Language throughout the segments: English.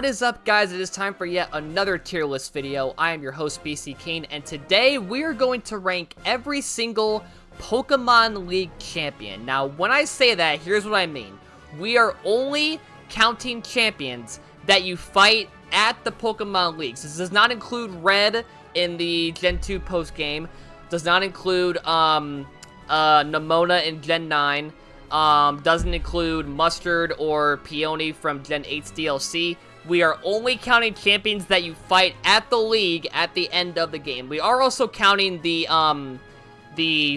What is up, guys? It is time for yet another tier list video. I am your host, BC Kane, and today we are going to rank every single Pokemon League champion. Now, when I say that, here's what I mean. We are only counting champions that you fight at the Pokemon League. So this does not include Red in the Gen 2 post-game. Does not include Nemona in Gen 9. Doesn't include Mustard or Peony from Gen 8's DLC. We are only counting champions that you fight at the league at the end of the game. We are also counting the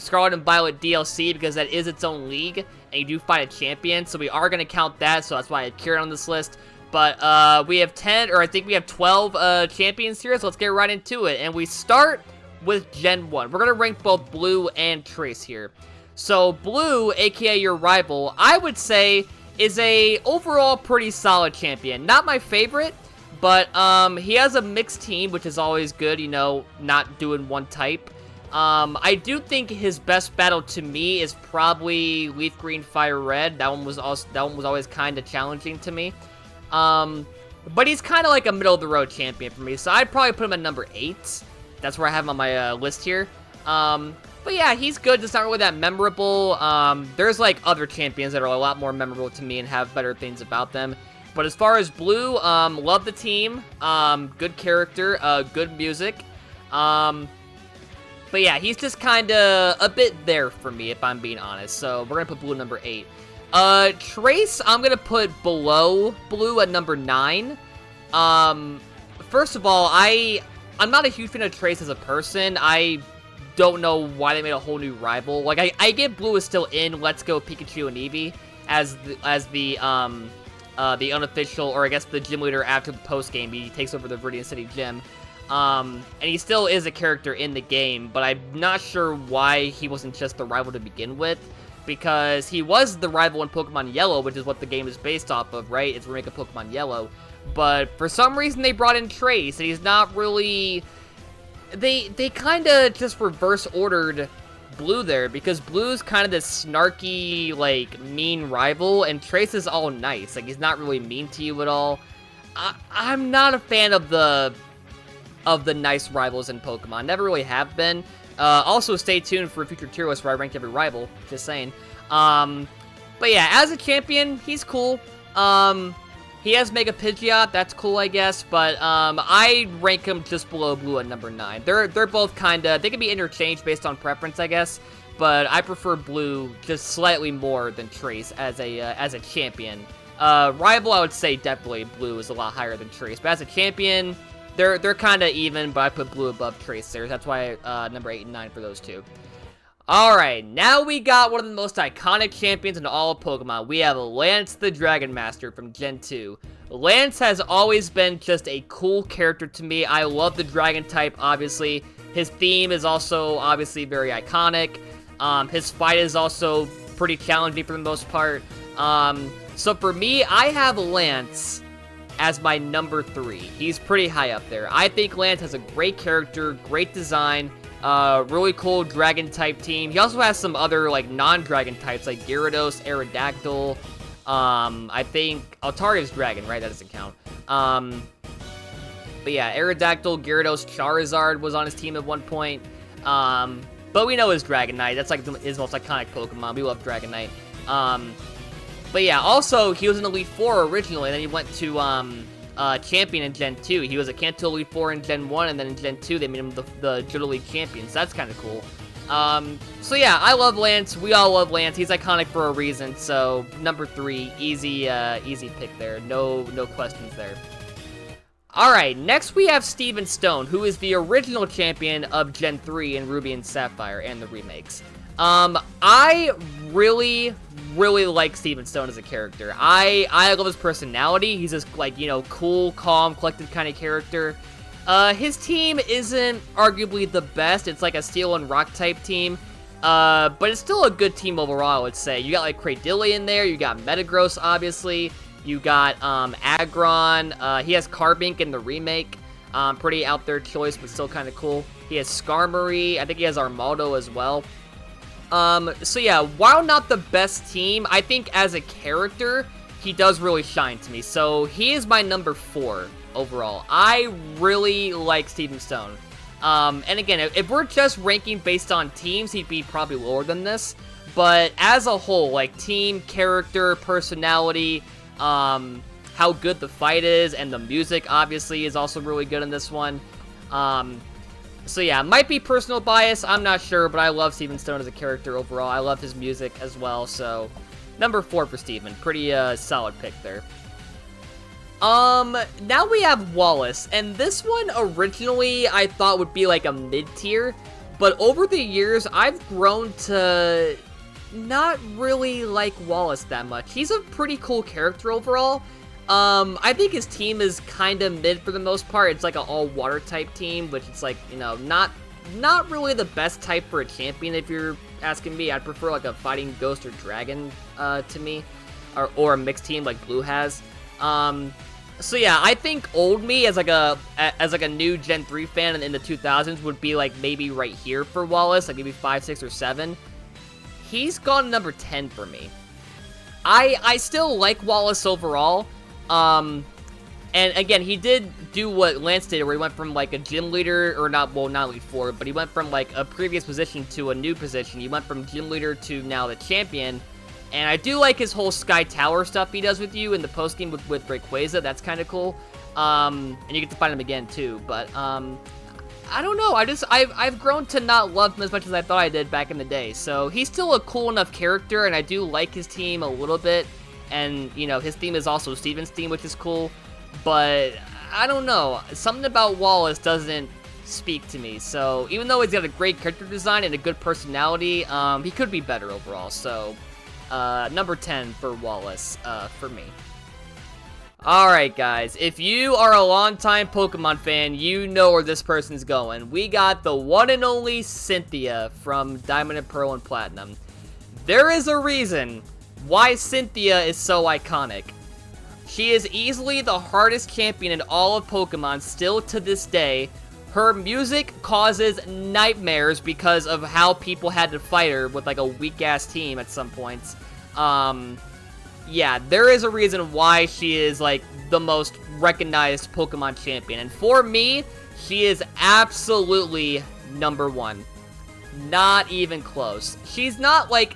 Scarlet and Violet DLC because that is its own league, and you do fight a champion, so we are going to count that, so that's why I have Kieran on this list. But we have 10, or I think we have 12 champions here, so let's get right into it. And we start with Gen 1. We're going to rank both Blue and Trace here. So Blue, aka your rival, I would say is a overall pretty solid champion. Not my favorite, but he has a mixed team, which is always good, you know, not doing one type. I do think his best battle to me is probably Leaf Green, Fire Red. That one was always kind of challenging to me. But he's kind of like a middle of the road champion for me, so I'd probably put him at number 8. That's where I have him on my list here. But yeah, he's good, just not really that memorable. There's like other champions that are a lot more memorable to me and have better things about them. But as far as Blue, love the team, good character, good music. But yeah, he's just kind of a bit there for me, if I'm being honest. So we're going to put Blue at number 8. Trace, I'm going to put below Blue at number 9. First of all, I'm not a huge fan of Trace as a person. I don't know why they made a whole new rival. Like, I get Blue is still in Let's Go Pikachu and Eevee as the unofficial, or I guess the gym leader after the post game. He takes over the Viridian City gym. And he still is a character in the game, but I'm not sure why he wasn't just the rival to begin with, because he was the rival in Pokemon Yellow, which is what the game is based off of, right? It's a remake of Pokemon Yellow. But for some reason they brought in Trace, and he's not really... They kind of just reverse ordered Blue there, because Blue's kind of this snarky, like, mean rival, and Trace is all nice. Like, he's not really mean to you at all. I'm not a fan of the nice rivals in Pokemon. Never really have been. Also, stay tuned for a future tier list where I rank every rival. Just saying. But yeah, as a champion, he's cool. He has Mega Pidgeot, that's cool, I guess, but I rank him just below Blue at number 9. They're both kinda, they can be interchanged based on preference, I guess, but I prefer Blue just slightly more than Trace as a champion. Rival, I would say definitely Blue is a lot higher than Trace, but as a champion, they're kinda even, but I put Blue above Trace there. That's why number 8 and 9 for those two. Alright, now we got one of the most iconic champions in all of Pokemon. We have Lance the Dragon Master from Gen 2. Lance has always been just a cool character to me. I love the Dragon type, obviously. His theme is also obviously very iconic. His fight is also pretty challenging for the most part. So for me, I have Lance as my number 3. He's pretty high up there. I think Lance has a great character, great design. Really cool dragon type team. He also has some other like non-dragon types like Gyarados, Aerodactyl. I think Altaria's dragon, right? That doesn't count. But yeah, Aerodactyl, Gyarados, Charizard was on his team at one point. But we know his Dragonite. That's like his most iconic Pokemon. We love Dragonite. But yeah, also he was in Elite 4 originally, and then he went to champion in Gen 2. He was a Kanto Elite 4 in Gen 1, and then in Gen 2 they made him the Johto League champion, so that's kind of cool. So yeah, I love Lance. We all love Lance. He's iconic for a reason, so number 3, easy pick there. No questions there. Alright, next we have Steven Stone, who is the original champion of Gen 3 in Ruby and Sapphire and the remakes. I really like Steven Stone as a character. I love his personality. He's this, like, you know, cool, calm, collected kind of character. His team isn't arguably the best. It's like a Steel and Rock type team. But it's still a good team overall, I would say. You got, like, Cradily in there. You got Metagross, obviously. You got, Aggron. He has Carbink in the remake. Pretty out there choice, but still kind of cool. He has Skarmory. I think he has Armaldo as well. So yeah, while not the best team, I think as a character, he does really shine to me. So he is my number 4 overall. I really like Steven Stone. And again, if we're just ranking based on teams, he'd be probably lower than this. But as a whole, like team, character, personality, how good the fight is, and the music obviously is also really good in this one. So yeah, might be personal bias, I'm not sure, but I love Steven Stone as a character overall. I love his music as well, so number 4 for Steven. Pretty solid pick there. Now we have Wallace, and this one originally I thought would be like a mid-tier, but over the years I've grown to not really like Wallace that much. He's a pretty cool character overall. I think his team is kind of mid for the most part. It's like an all-water type team, which is like, you know, not really the best type for a champion if you're asking me. I'd prefer like a fighting ghost or dragon, to me, or a mixed team like Blue has. So yeah, I think old me as like a new Gen 3 fan in the 2000s would be like maybe right here for Wallace, like maybe 5, 6, or 7. He's gone number 10 for me. I still like Wallace overall. And again, he did do what Lance did, where he went from like a gym leader, or not Elite 4, but he went from like a previous position to a new position. He went from gym leader to now the champion. And I do like his whole Sky Tower stuff he does with you in the postgame with Rayquaza. That's kind of cool. And you get to fight him again too. But I don't know. I've grown to not love him as much as I thought I did back in the day. So he's still a cool enough character, and I do like his team a little bit. And, you know, his theme is also Steven's theme, which is cool. But, I don't know. Something about Wallace doesn't speak to me. So, even though he's got a great character design and a good personality, he could be better overall. So, number 10 for Wallace, for me. Alright, guys. If you are a longtime Pokemon fan, you know where this person's going. We got the one and only Cynthia from Diamond and Pearl and Platinum. There is a reason why Cynthia is so iconic. She is easily the hardest champion in all of Pokemon still to this day. Her music causes nightmares because of how people had to fight her with like a weak-ass team at some points. Yeah, there is a reason why she is like the most recognized Pokemon champion. And for me, she is absolutely number 1. Not even close. She's not like...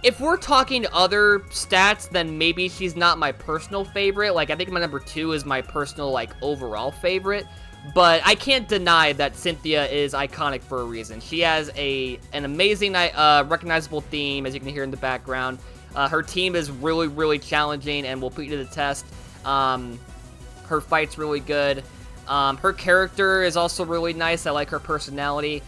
If we're talking other stats, then maybe she's not my personal favorite. Like, I think my number 2 is my personal, like, overall favorite. But I can't deny that Cynthia is iconic for a reason. She has an amazing, recognizable theme, as you can hear in the background. Her team is really, really challenging and will put you to the test. Her fight's really good. Her character is also really nice. I like her personality.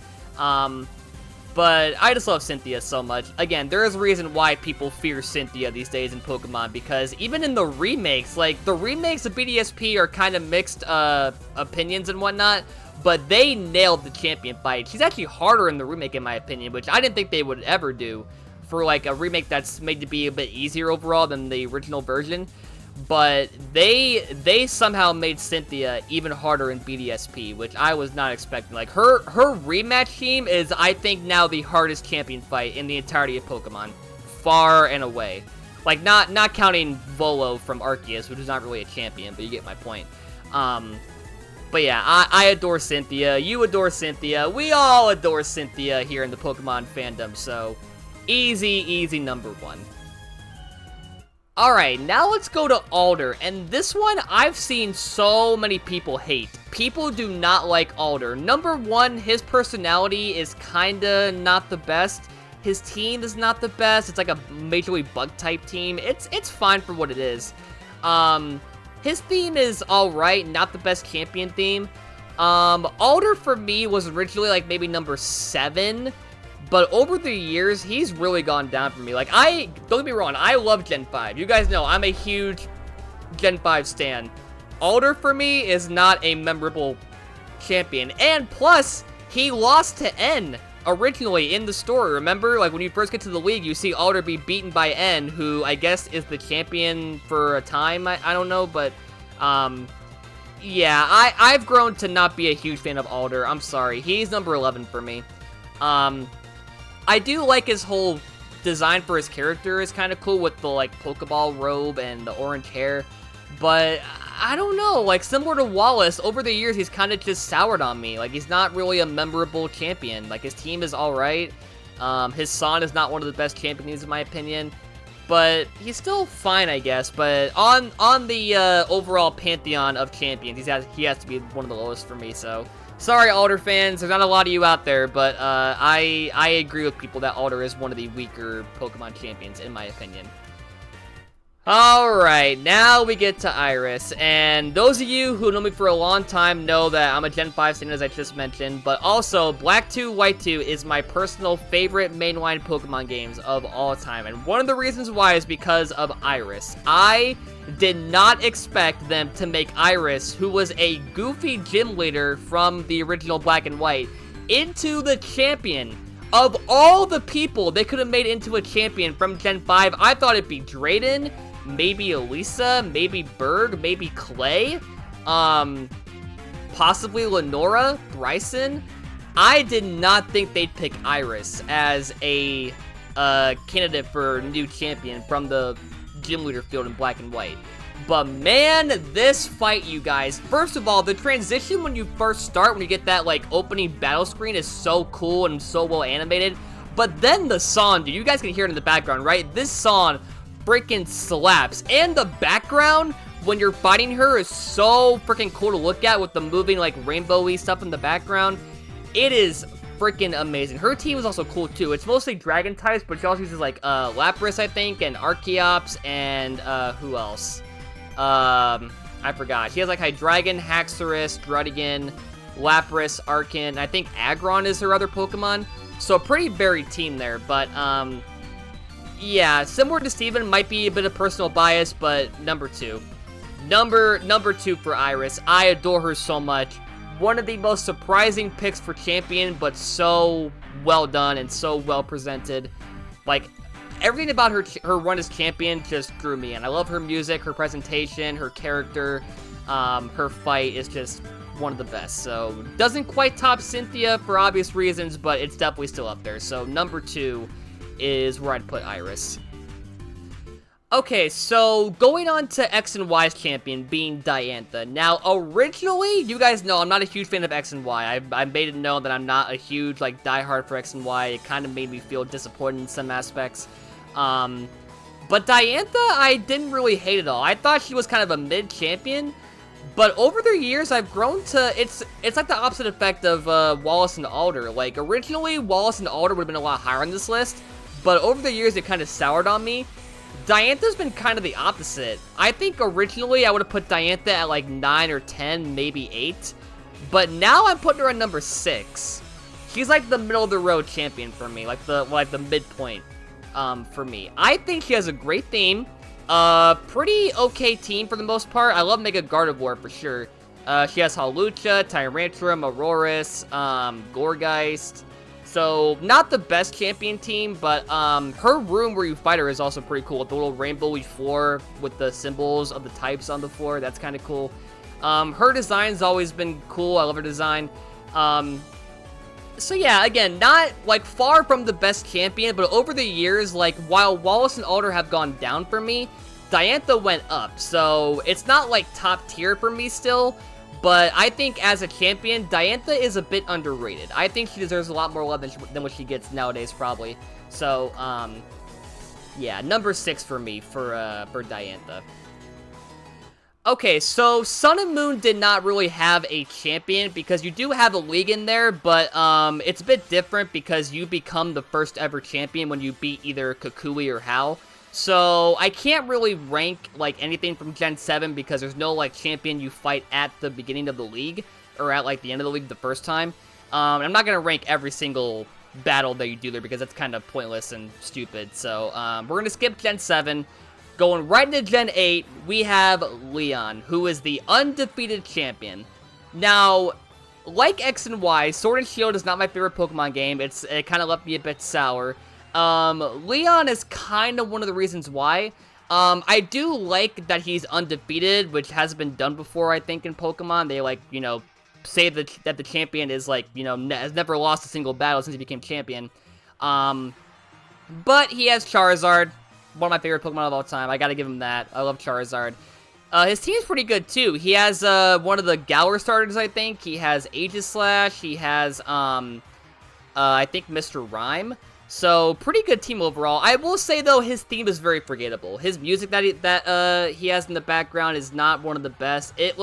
But I just love Cynthia so much. Again, there is a reason why people fear Cynthia these days in Pokemon, because even in the remakes, like, the remakes of BDSP are kind of mixed opinions and whatnot, but they nailed the champion fight. She's actually harder in the remake, in my opinion, which I didn't think they would ever do for, like, a remake that's made to be a bit easier overall than the original version. But they somehow made Cynthia even harder in BDSP, which I was not expecting. Like, her rematch team is, I think, now the hardest champion fight in the entirety of Pokemon. Far and away. Like, not counting Volo from Arceus, which is not really a champion, but you get my point. But yeah, I adore Cynthia. You adore Cynthia. We all adore Cynthia here in the Pokemon fandom, so easy number 1. Alright, now let's go to Alder, and this one I've seen so many people hate. People do not like Alder. Number 1, his personality is kinda not the best. His team is not the best. It's like a majorly bug-type team. It's fine for what it is. His theme is alright, not the best champion theme. Alder for me was originally like maybe number 7. But over the years, he's really gone down for me. Like, don't get me wrong, I love Gen 5. You guys know, I'm a huge Gen 5 stan. Alder, for me, is not a memorable champion. And plus, he lost to N originally in the story. Remember, like, when you first get to the league, you see Alder be beaten by N, who I guess is the champion for a time. I don't know, but, yeah, I've grown to not be a huge fan of Alder. I'm sorry. He's number 11 for me. I do like his whole design for his character is kind of cool with the, like, Pokeball robe and the orange hair. But I don't know, like, similar to Wallace, over the years, he's kind of just soured on me. Like, he's not really a memorable champion. Like, his team is alright. His son is not one of the best champions, in my opinion. But he's still fine, I guess. But on the overall pantheon of champions, he has to be one of the lowest for me, so... Sorry, Alder fans, there's not a lot of you out there, but I agree with people that Alder is one of the weaker Pokemon champions, in my opinion. Alright, now we get to Iris, and those of you who know me for a long time know that I'm a Gen 5 stand, as I just mentioned, but also, Black 2, White 2 is my personal favorite mainline Pokemon games of all time, and one of the reasons why is because of Iris. I did not expect them to make Iris, who was a goofy gym leader from the original Black and White, into the champion. Of all the people they could have made into a champion from Gen 5, I thought it'd be Drayden, maybe Elisa, maybe Berg, maybe Clay, possibly Lenora, Bryson. I did not think they'd pick Iris as a candidate for new champion from the gym leader field in Black and White. But man, this fight, you guys, first of all, the transition when you first start, when you get that, like, opening battle screen is so cool and so well animated. But then the song, dude, you guys can hear it in the background, right? This song freaking slaps. And the background, when you're fighting her, is so freaking cool to look at with the moving, like, rainbowy stuff in the background. It is freaking amazing. Her team is also cool, too. It's mostly dragon types, but she also uses, like, Lapras, I think, and Archeops, and, who else? I forgot. She has, like, Hydreigon, Haxorus, Druddigon, Lapras, Arcan, I think Aggron is her other Pokemon. So, a pretty varied team there, but, yeah, similar to Steven, might be a bit of personal bias, but number 2. Number 2 for Iris. I adore her so much. One of the most surprising picks for champion, but so well done and so well presented. Like, everything about her run as champion just drew me in. I love her music, her presentation, her character. Her fight is just one of the best. So, doesn't quite top Cynthia for obvious reasons, but it's definitely still up there. So, number 2 is where I'd put Iris. Okay, so going on to X and Y's champion being Diantha. Now, originally, you guys know I'm not a huge fan of X and Y. I made it known that I'm not a huge, like, diehard for X and Y. It kind of made me feel disappointed in some aspects. But Diantha, I didn't really hate at all. I thought she was kind of a mid-champion. But over the years, I've grown to... It's like the opposite effect of Wallace and Alder. Like, originally, Wallace and Alder would have been a lot higher on this list. But over the years, it kind of soured on me. Diantha's been kind of the opposite. I think originally, I would have put Diantha at, like, 9 or 10, maybe 8. But now I'm putting her at number 6. She's, like, the middle-of-the-road champion for me. Like the midpoint for me. I think she has a great theme. Pretty okay team for the most part. I love Mega Gardevoir for sure. She has Hawlucha, Tyrantrum, Aurorus, Gourgeist. So, not the best champion team, but her room where you fight her is also pretty cool. With the little rainbowy floor with the symbols of the types on the floor. That's kind of cool. Her design's always been cool. I love her design. So yeah, again, not, like, far from the best champion, but over the years, like, while Wallace and Alder have gone down for me, Diantha went up. So, it's not, like, top tier for me still. But I think as a champion, Diantha is a bit underrated. I think she deserves a lot more love than what she gets nowadays, probably. So, yeah, number 6 for me for Diantha. Okay, so Sun and Moon did not really have a champion because you do have a league in there, but it's a bit different because you become the first ever champion when you beat either Kukui or Hal. So, I can't really rank, like, anything from Gen 7 because there's no, like, champion you fight at the beginning of the league, or at, like, the end of the league the first time. I'm not going to rank every single battle that you do there because that's kind of pointless and stupid. So, we're going to skip Gen 7. Going right into Gen 8, we have Leon, who is the undefeated champion. Now, like X and Y, Sword and Shield is not my favorite Pokemon game. It kind of left me a bit sour. Leon is kind of one of the reasons why. I do like that he's undefeated, which hasn't been done before, I think, in Pokemon. They, like, you know, say that the champion is, like, you know, has never lost a single battle since he became champion. But he has Charizard, one of my favorite Pokemon of all time. I gotta give him that. I love Charizard. His team's pretty good, too. He has, one of the Galar starters, I think. He has Aegislash. He has, I think Mr. Rhyme. So, pretty good team overall. I will say, though, his theme is very forgettable. His music that he has in the background is not one of the best. It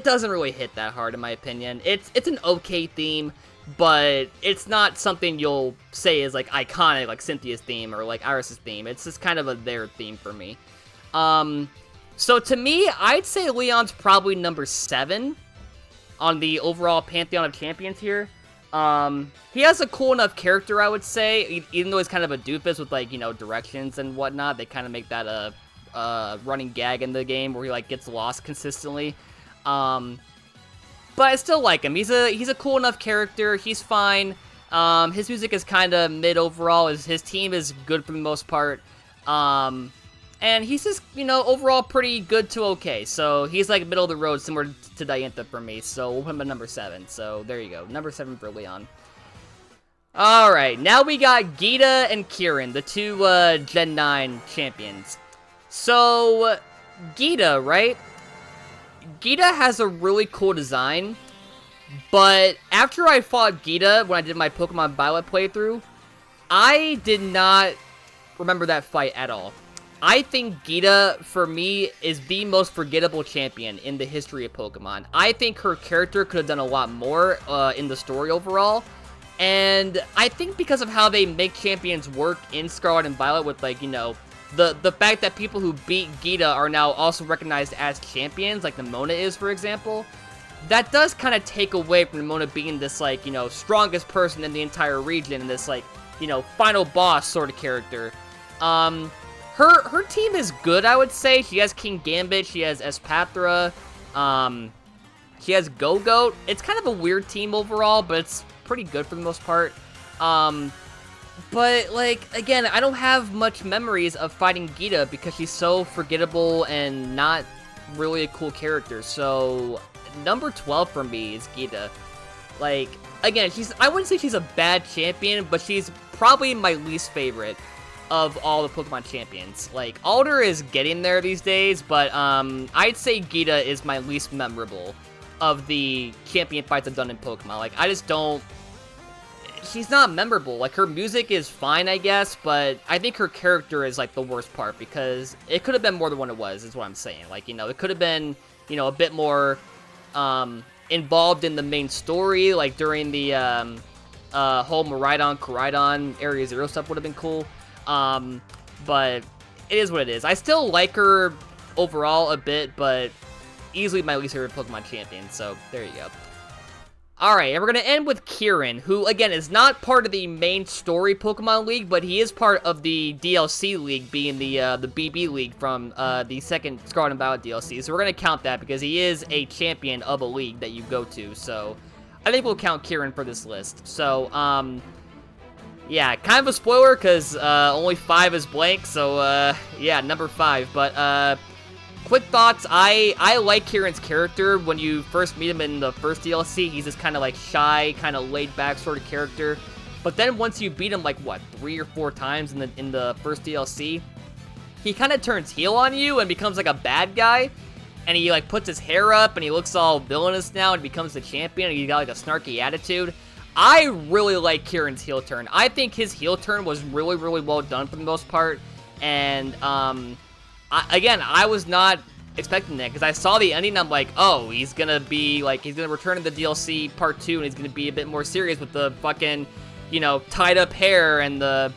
doesn't really hit that hard, in my opinion. It's an okay theme, but it's not something you'll say is, like, iconic, like Cynthia's theme or, like, Iris's theme. It's just kind of their theme for me. So to me, I'd say Leon's probably number 7 on the overall Pantheon of Champions here. He has a cool enough character, I would say, even though he's kind of a doofus with, like, you know, directions and whatnot. They kind of make that a running gag in the game where he, like, gets lost consistently. But I still like him. He's a cool enough character. He's fine. His music is kind of mid overall. His team is good for the most part. And he's just, you know, overall pretty good to okay. So he's like middle of the road, similar to Diantha for me. So we'll put him at number 7. So there you go. Number 7 for Leon. Alright, now we got Geeta and Kieran, the two Gen 9 champions. So, Geeta, right? Geeta has a really cool design. But after I fought Geeta, when I did my Pokemon Violet playthrough, I did not remember that fight at all. I think Geeta, for me, is the most forgettable champion in the history of Pokemon. I think her character could have done a lot more in the story overall. And I think because of how they make champions work in Scarlet and Violet with, like, you know, the fact that people who beat Geeta are now also recognized as champions, like Nemona is, for example, that does kind of take away from Nemona being this, like, you know, strongest person in the entire region and this, like, you know, final boss sort of character. Her team is good, I would say. She has King Gambit, she has Espathra, she has Go-Goat. It's kind of a weird team overall, but it's pretty good for the most part. But, like, again, I don't have much memories of fighting Geeta because she's so forgettable and not really a cool character. So, number 12 for me is Geeta. Like, again, I wouldn't say she's a bad champion, but she's probably my least favorite of all the Pokemon champions. Like, Alder is getting there these days, but I'd say Geeta is my least memorable of the champion fights I've done in Pokemon. Like, I just don't... She's not memorable. Like, her music is fine, I guess, but I think her character is, like, the worst part, because it could have been more than what it was, is what I'm saying. Like, you know, it could have been, you know, a bit more involved in the main story, like, during the whole Miraidon, Koraidon, Area Zero stuff would have been cool. But it is what it is. I still like her overall a bit, but easily my least favorite Pokemon champion, so there you go. Alright, and we're going to end with Kieran, who, again, is not part of the main story Pokemon League, but he is part of the DLC League, being the BB League from the second Scarlet and Violet DLC. So we're going to count that because he is a champion of a league that you go to. So I think we'll count Kieran for this list. So, yeah, kind of a spoiler because only 5 is blank. So, yeah, number 5. But, quick thoughts, I like Kieran's character. When you first meet him in the first DLC, he's this kind of like shy, kind of laid back sort of character. But then once you beat him like, what, 3 or 4 times in the first DLC, he kind of turns heel on you and becomes like a bad guy. And he like puts his hair up and he looks all villainous now and becomes the champion and he's got like a snarky attitude. I really like Kieran's heel turn. I think his heel turn was really, really well done for the most part. And, I was not expecting that, because I saw the ending and I'm like, oh, he's gonna return in the DLC part 2, and he's gonna be a bit more serious with the fucking, you know, tied up hair and the,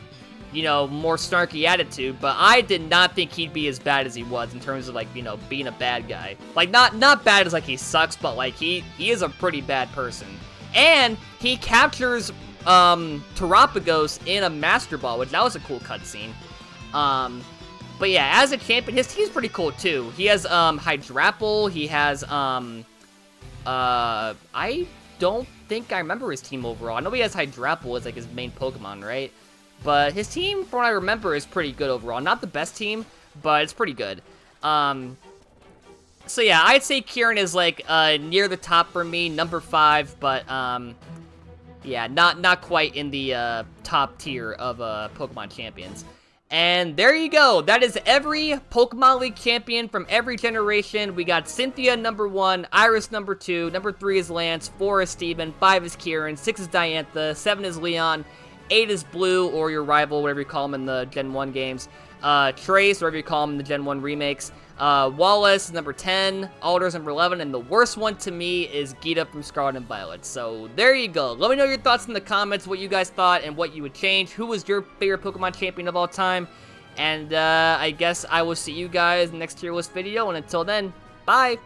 you know, more snarky attitude, but I did not think he'd be as bad as he was in terms of, like, you know, being a bad guy. Like, not bad as, like, he sucks, but, like, he is a pretty bad person. And he captures, Terapagos in a Master Ball, which that was a cool cutscene. But yeah, as a champion, his team's pretty cool too. He has, Hydrapple, he has, I don't think I remember his team overall. I know he has Hydrapple as, like, his main Pokemon, right? But his team, from what I remember, is pretty good overall. Not the best team, but it's pretty good. So yeah, I'd say Kieran is, like, near the top for me, number 5, but, Yeah, not quite in the top tier of Pokemon champions. And there you go. That is every Pokemon League champion from every generation. We got Cynthia number 1, Iris number 2, number 3 is Lance, 4 is Steven, 5 is Kieran, 6 is Diantha, 7 is Leon, 8 is Blue, or your rival, whatever you call him in the Gen 1 games. Trace, whatever you call him in the Gen 1 remakes. Wallace is number 10, Alder's number 11, and the worst one to me is Geeta from Scarlet and Violet. So there you go. Let me know your thoughts in the comments, what you guys thought and what you would change. Who was your favorite Pokemon champion of all time? And I guess I will see you guys in the next tier list video, and until then, bye!